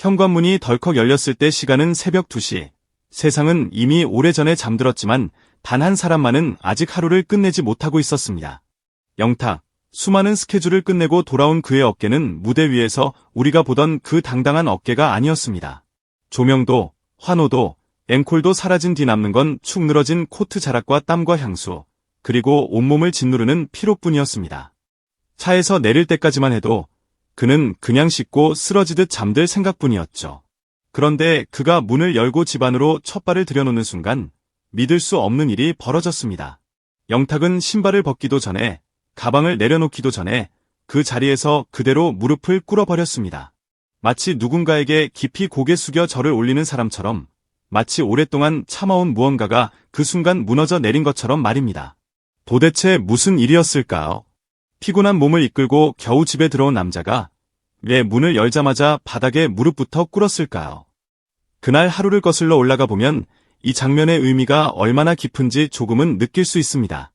현관문이 덜컥 열렸을 때 시간은 새벽 2시. 세상은 이미 오래전에 잠들었지만 단 한 사람만은 아직 하루를 끝내지 못하고 있었습니다. 영탁. 수많은 스케줄을 끝내고 돌아온 그의 어깨는 무대 위에서 우리가 보던 그 당당한 어깨가 아니었습니다. 조명도, 환호도, 앵콜도 사라진 뒤 남는 건 축 늘어진 코트 자락과 땀과 향수, 그리고 온몸을 짓누르는 피로뿐이었습니다. 차에서 내릴 때까지만 해도 그는 그냥 씻고 쓰러지듯 잠들 생각뿐이었죠. 그런데 그가 문을 열고 집 안으로 첫 발을 들여놓는 순간 믿을 수 없는 일이 벌어졌습니다. 영탁은 신발을 벗기도 전에, 가방을 내려놓기도 전에 그 자리에서 그대로 무릎을 꿇어버렸습니다. 마치 누군가에게 깊이 고개 숙여 절을 올리는 사람처럼, 마치 오랫동안 참아온 무언가가 그 순간 무너져 내린 것처럼 말입니다. 도대체 무슨 일이었을까요? 피곤한 몸을 이끌고 겨우 집에 들어온 남자가 왜 문을 열자마자 바닥에 무릎부터 꿇었을까요? 그날 하루를 거슬러 올라가 보면 이 장면의 의미가 얼마나 깊은지 조금은 느낄 수 있습니다.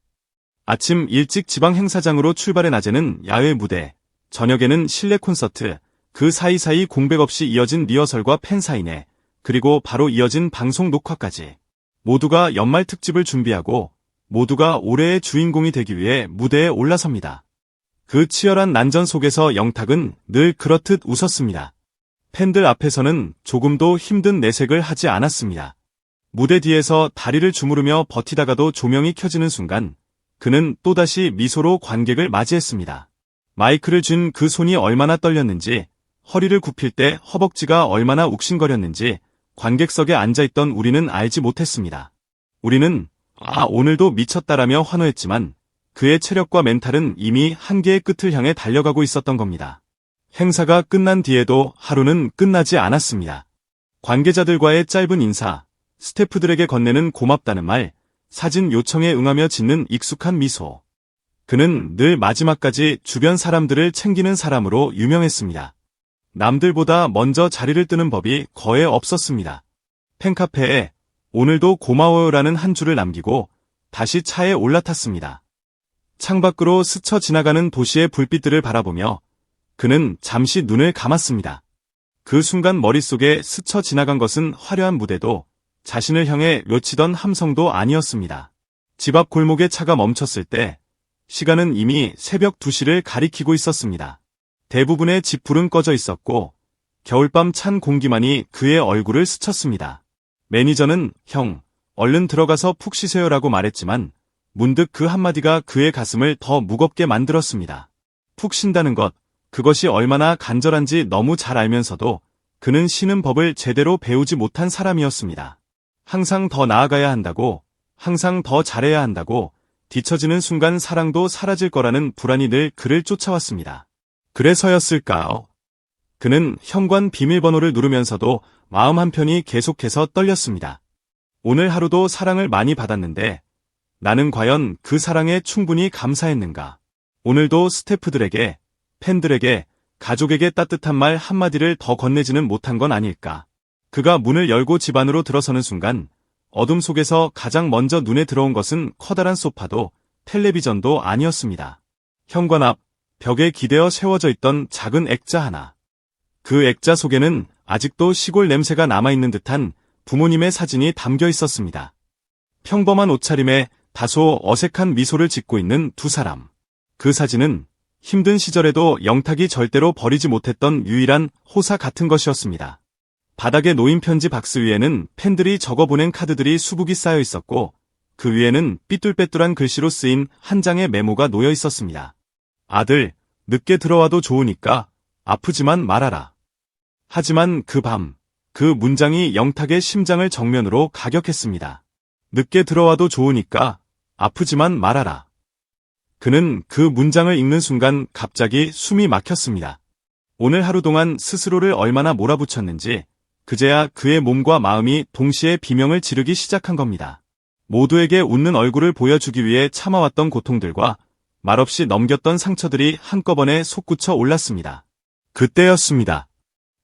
아침 일찍 지방 행사장으로 출발의 낮에는 야외 무대, 저녁에는 실내 콘서트, 그 사이사이 공백 없이 이어진 리허설과 팬사인회, 그리고 바로 이어진 방송 녹화까지. 모두가 연말 특집을 준비하고 모두가 올해의 주인공이 되기 위해 무대에 올라섭니다. 그 치열한 난전 속에서 영탁은 늘 그렇듯 웃었습니다. 팬들 앞에서는 조금도 힘든 내색을 하지 않았습니다. 무대 뒤에서 다리를 주무르며 버티다가도 조명이 켜지는 순간 그는 또다시 미소로 관객을 맞이했습니다. 마이크를 쥔 그 손이 얼마나 떨렸는지, 허리를 굽힐 때 허벅지가 얼마나 욱신거렸는지 관객석에 앉아있던 우리는 알지 못했습니다. 우리는 오늘도 미쳤다라며 환호했지만 그의 체력과 멘탈은 이미 한계의 끝을 향해 달려가고 있었던 겁니다. 행사가 끝난 뒤에도 하루는 끝나지 않았습니다. 관계자들과의 짧은 인사, 스태프들에게 건네는 고맙다는 말, 사진 요청에 응하며 짓는 익숙한 미소. 그는 늘 마지막까지 주변 사람들을 챙기는 사람으로 유명했습니다. 남들보다 먼저 자리를 뜨는 법이 거의 없었습니다. 팬카페에 오늘도 고마워요라는 한 줄을 남기고 다시 차에 올라탔습니다. 창밖으로 스쳐 지나가는 도시의 불빛들을 바라보며 그는 잠시 눈을 감았습니다. 그 순간 머릿속에 스쳐 지나간 것은 화려한 무대도 자신을 향해 외치던 함성도 아니었습니다. 집 앞 골목에 차가 멈췄을 때 시간은 이미 새벽 2시를 가리키고 있었습니다. 대부분의 집 불은 꺼져 있었고 겨울밤 찬 공기만이 그의 얼굴을 스쳤습니다. 매니저는 형, 얼른 들어가서 푹 쉬세요라고 말했지만 문득 그 한마디가 그의 가슴을 더 무겁게 만들었습니다. 푹 쉰다는 것, 그것이 얼마나 간절한지 너무 잘 알면서도 그는 쉬는 법을 제대로 배우지 못한 사람이었습니다. 항상 더 나아가야 한다고, 항상 더 잘해야 한다고, 뒤처지는 순간 사랑도 사라질 거라는 불안이 늘 그를 쫓아왔습니다. 그래서였을까요? 그는 현관 비밀번호를 누르면서도 마음 한편이 계속해서 떨렸습니다. 오늘 하루도 사랑을 많이 받았는데 나는 과연 그 사랑에 충분히 감사했는가? 오늘도 스태프들에게, 팬들에게, 가족에게 따뜻한 말 한마디를 더 건네지는 못한 건 아닐까? 그가 문을 열고 집 안으로 들어서는 순간 어둠 속에서 가장 먼저 눈에 들어온 것은 커다란 소파도 텔레비전도 아니었습니다. 현관 앞 벽에 기대어 세워져 있던 작은 액자 하나. 그 액자 속에는 아직도 시골 냄새가 남아있는 듯한 부모님의 사진이 담겨 있었습니다. 평범한 옷차림에 다소 어색한 미소를 짓고 있는 두 사람. 그 사진은 힘든 시절에도 영탁이 절대로 버리지 못했던 유일한 호사 같은 것이었습니다. 바닥에 놓인 편지 박스 위에는 팬들이 적어보낸 카드들이 수북이 쌓여 있었고 그 위에는 삐뚤빼뚤한 글씨로 쓰인 한 장의 메모가 놓여 있었습니다. 아들, 늦게 들어와도 좋으니까 아프지만 말아라. 하지만 그 밤, 그 문장이 영탁의 심장을 정면으로 가격했습니다. 늦게 들어와도 좋으니까 아프지만 말아라. 그는 그 문장을 읽는 순간 갑자기 숨이 막혔습니다. 오늘 하루 동안 스스로를 얼마나 몰아붙였는지 그제야 그의 몸과 마음이 동시에 비명을 지르기 시작한 겁니다. 모두에게 웃는 얼굴을 보여주기 위해 참아왔던 고통들과 말없이 넘겼던 상처들이 한꺼번에 솟구쳐 올랐습니다. 그때였습니다.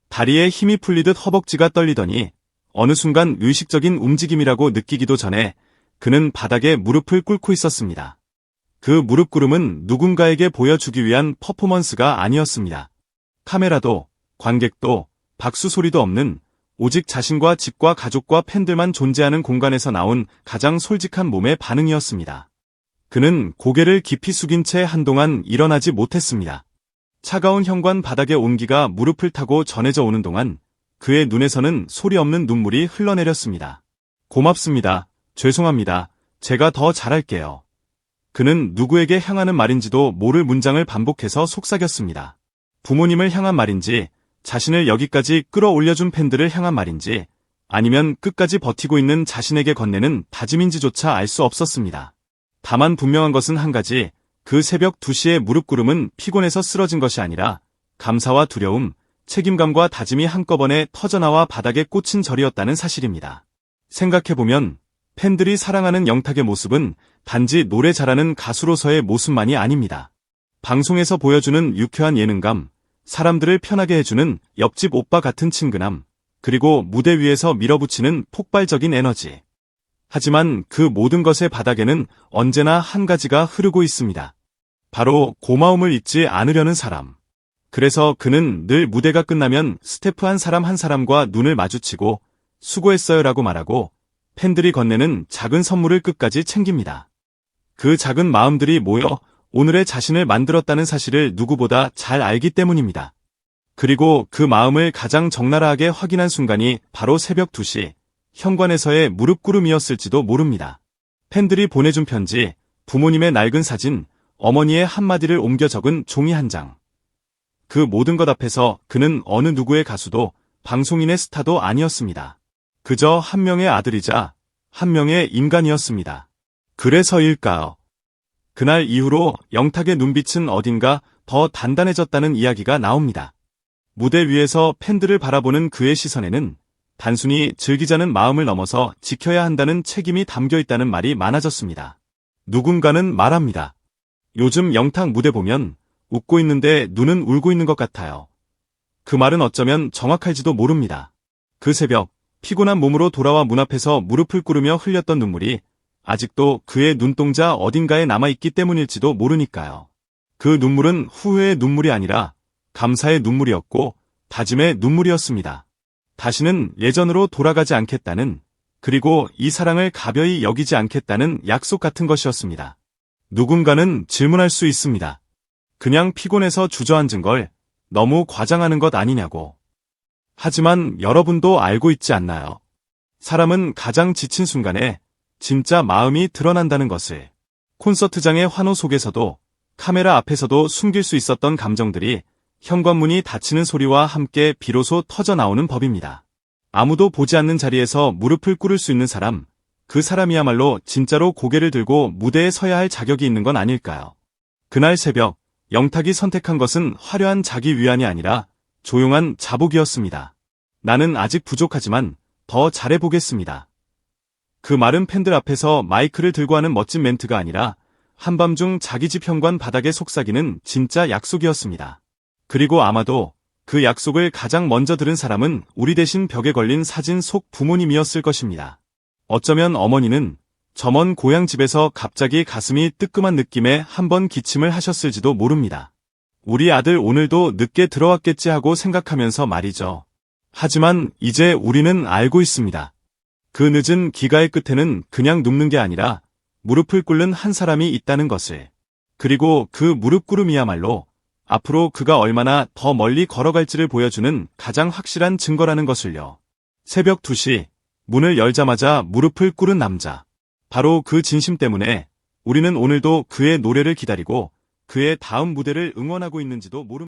다리에 힘이 풀리듯 허벅지가 떨리더니 어느 순간 의식적인 움직임이라고 느끼기도 전에 그는 바닥에 무릎을 꿇고 있었습니다. 그 무릎 꿇음은 누군가에게 보여주기 위한 퍼포먼스가 아니었습니다. 카메라도, 관객도, 박수 소리도 없는 오직 자신과 집과 가족과 팬들만 존재하는 공간에서 나온 가장 솔직한 몸의 반응이었습니다. 그는 고개를 깊이 숙인 채 한동안 일어나지 못했습니다. 차가운 현관 바닥의 온기가 무릎을 타고 전해져 오는 동안 그의 눈에서는 소리 없는 눈물이 흘러내렸습니다. 고맙습니다. 죄송합니다. 제가 더 잘할게요. 그는 누구에게 향하는 말인지도 모를 문장을 반복해서 속삭였습니다. 부모님을 향한 말인지, 자신을 여기까지 끌어올려준 팬들을 향한 말인지, 아니면 끝까지 버티고 있는 자신에게 건네는 다짐인지조차 알 수 없었습니다. 다만 분명한 것은 한 가지, 그 새벽 2시의 무릎 꿇음은 피곤해서 쓰러진 것이 아니라 감사와 두려움, 책임감과 다짐이 한꺼번에 터져나와 바닥에 꽂힌 절이었다는 사실입니다. 생각해보면 팬들이 사랑하는 영탁의 모습은 단지 노래 잘하는 가수로서의 모습만이 아닙니다. 방송에서 보여주는 유쾌한 예능감, 사람들을 편하게 해주는 옆집 오빠 같은 친근함, 그리고 무대 위에서 밀어붙이는 폭발적인 에너지. 하지만 그 모든 것의 바닥에는 언제나 한 가지가 흐르고 있습니다. 바로 고마움을 잊지 않으려는 사람. 그래서 그는 늘 무대가 끝나면 스태프 한 사람과 눈을 마주치고 수고했어요라고 말하고 팬들이 건네는 작은 선물을 끝까지 챙깁니다. 그 작은 마음들이 모여 오늘의 자신을 만들었다는 사실을 누구보다 잘 알기 때문입니다. 그리고 그 마음을 가장 적나라하게 확인한 순간이 바로 새벽 2시 현관에서의 무릎 꿇음이었을지도 모릅니다. 팬들이 보내준 편지, 부모님의 낡은 사진, 어머니의 한마디를 옮겨 적은 종이 한 장. 그 모든 것 앞에서 그는 어느 누구의 가수도 방송인의 스타도 아니었습니다. 그저 한 명의 아들이자 한 명의 인간이었습니다. 그래서일까요? 그날 이후로 영탁의 눈빛은 어딘가 더 단단해졌다는 이야기가 나옵니다. 무대 위에서 팬들을 바라보는 그의 시선에는 단순히 즐기자는 마음을 넘어서 지켜야 한다는 책임이 담겨 있다는 말이 많아졌습니다. 누군가는 말합니다. 요즘 영탁 무대 보면 웃고 있는데 눈은 울고 있는 것 같아요. 그 말은 어쩌면 정확할지도 모릅니다. 그 새벽 피곤한 몸으로 돌아와 문 앞에서 무릎을 꿇으며 흘렸던 눈물이 아직도 그의 눈동자 어딘가에 남아있기 때문일지도 모르니까요. 그 눈물은 후회의 눈물이 아니라 감사의 눈물이었고 다짐의 눈물이었습니다. 다시는 예전으로 돌아가지 않겠다는, 그리고 이 사랑을 가벼이 여기지 않겠다는 약속 같은 것이었습니다. 누군가는 질문할 수 있습니다. 그냥 피곤해서 주저앉은 걸 너무 과장하는 것 아니냐고. 하지만 여러분도 알고 있지 않나요? 사람은 가장 지친 순간에 진짜 마음이 드러난다는 것을. 콘서트장의 환호 속에서도 카메라 앞에서도 숨길 수 있었던 감정들이 현관문이 닫히는 소리와 함께 비로소 터져나오는 법입니다. 아무도 보지 않는 자리에서 무릎을 꿇을 수 있는 사람, 그 사람이야말로 진짜로 고개를 들고 무대에 서야 할 자격이 있는 건 아닐까요? 그날 새벽, 영탁이 선택한 것은 화려한 자기 위안이 아니라 조용한 자복이었습니다. 나는 아직 부족하지만 더 잘해보겠습니다. 그 마른 팬들 앞에서 마이크를 들고 하는 멋진 멘트가 아니라 한밤중 자기 집 현관 바닥에 속삭이는 진짜 약속이었습니다. 그리고 아마도 그 약속을 가장 먼저 들은 사람은 우리 대신 벽에 걸린 사진 속 부모님이었을 것입니다. 어쩌면 어머니는 저 먼 고향 집에서 갑자기 가슴이 뜨끔한 느낌에 한번 기침을 하셨을지도 모릅니다. 우리 아들 오늘도 늦게 들어왔겠지 하고 생각하면서 말이죠. 하지만 이제 우리는 알고 있습니다. 그 늦은 기가의 끝에는 그냥 눕는 게 아니라 무릎을 꿇는 한 사람이 있다는 것을. 그리고 그 무릎 꿇음이야말로 앞으로 그가 얼마나 더 멀리 걸어갈지를 보여주는 가장 확실한 증거라는 것을요. 새벽 2시, 문을 열자마자 무릎을 꿇은 남자. 바로 그 진심 때문에 우리는 오늘도 그의 노래를 기다리고 그의 다음 무대를 응원하고 있는지도 모릅니다.